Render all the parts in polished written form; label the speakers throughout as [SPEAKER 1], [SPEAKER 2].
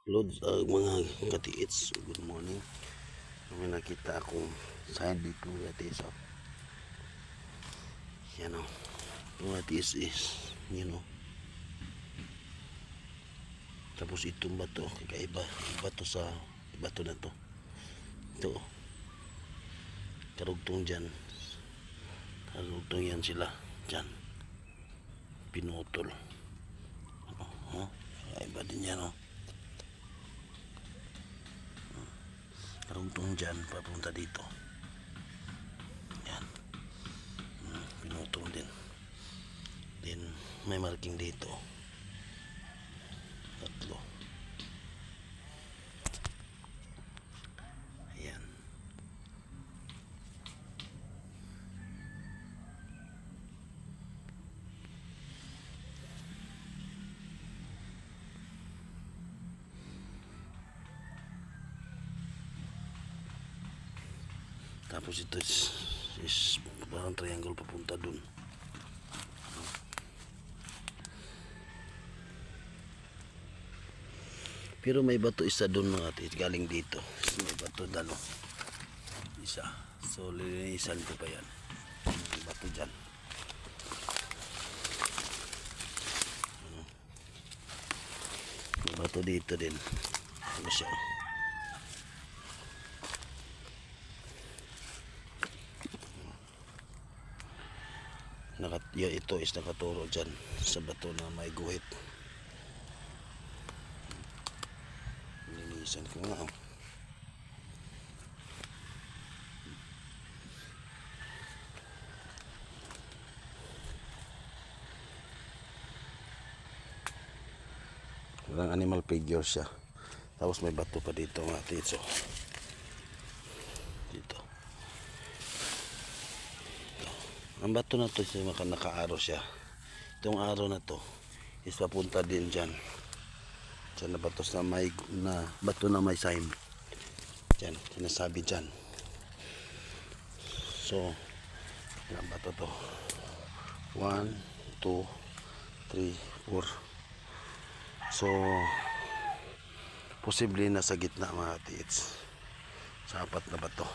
[SPEAKER 1] Loads mga katiits, good morning. May nakita akong sign dito katiits. Yan o, yung katiits is tapos itong bato kakaiba, bato sa bato na to. Ito karugtong dyan, karugtong yan sila dyan, pinutol. Kakaiba din yan o. Karugtong dyan papunta dito. Yan, pinutol din. Then may marking dito, tatlo. Ayan. Tapos ito is parang triangle papunta dun. Pero may bato isa dun mga tis, galing dito. May bato dalo. Isa. So lilinisan ko pa yan. May bato dyan. May bato dito din. Ano siya? Ito is nakaturo dyan sa bato na may guhit. Linisan ko nga oh. Walang animal figure siya. Tapos may bato pa dito mga titso. Dito. Ang bato na to is naka-araw siya. Itong araw na to is papunta din dyan. Dyan na bato na may sign. Dyan, sinasabi dyan. So, ilang bato to? 1, 2, 3, 4. So, posible nasa gitna mga tits. Sa apat na bato.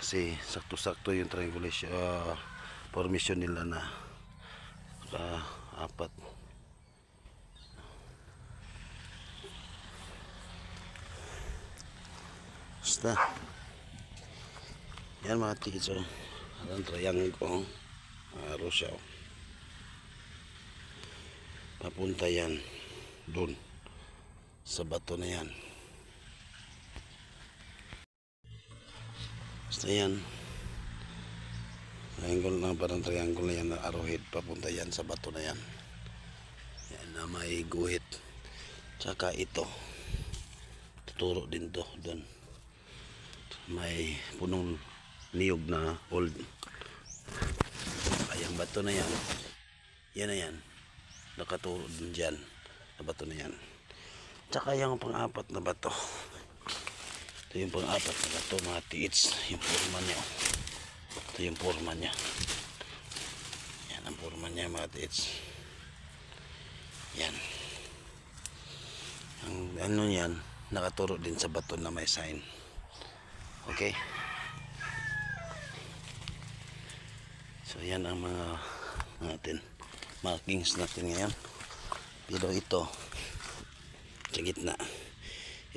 [SPEAKER 1] Kasi sakto-sakto yung triangulation formation nila na apat. Basta yan mga tits, ang triangle araw siya papunta yan dun sa bato na yan. Basta yan triangle na, parang triangle na yan na arrowhead, papunta yan sa bato na yan. Yan na may guhit. Tsaka ito tuturo din to dun, may punong niyog na old. Ay ang bato na yan, yan na yan, nakaturo din dyan na bato na yan. Tsaka yung pang-apat na bato, ito yung pang-apat na bato mga tiits, yung forma niya. Ito yung forma niya. Yan ang forma niya mga tiits. Yan ang ano yan, nakaturo din sa bato na may sign. Okay, so yan ang mga natin markings natin ngayon. Pero ito sa gitna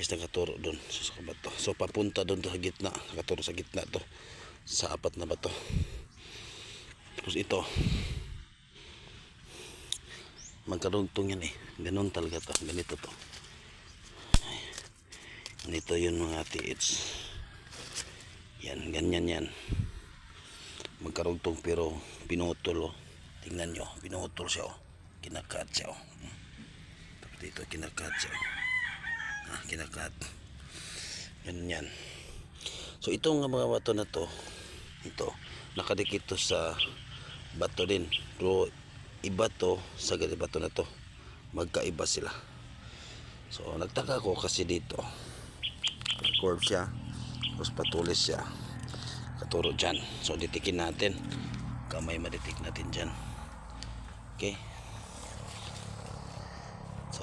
[SPEAKER 1] is nakaturo dun sa bato. So papunta dun to sa gitna, nakaturo sa gitna to sa apat na bato. Tapos ito magkarugtong yan ganun talaga to, ganito to. Ganito yun mga tiits. Yan, ganyan yan. Magkarugtong pero pinutol tingnan nyo, pinutol siya kinakat siya tapos dito kinakat siya kinakat. Ganyan. So itong mga bato na to, ito nakadikit to sa bato din, pero iba to sa bato na to, magkaiba sila. So nagtaka ko kasi dito curve siya, tapos patulis siya, katuro dyan. So ditikin natin, kamay maditik natin dyan. Okay, so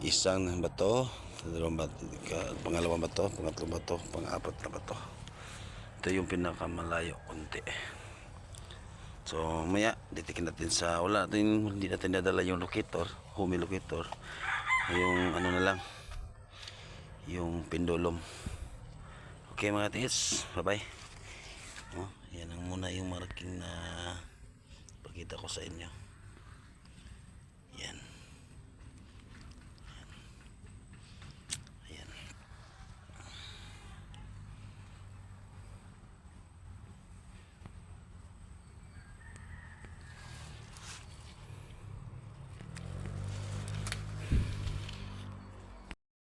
[SPEAKER 1] isang bato, dalawang bato, pangalawang bato, pangatlong bato, pang-apat na bato. Ito yung pinakamalayo konti. So maya ditikin natin sa wala natin, hindi natin nadala yung locator, humi locator, yung ano na lang, yung pendulum. Okay mga tis, bye bye. Yan ang muna yung marking na pakita ko sa inyo.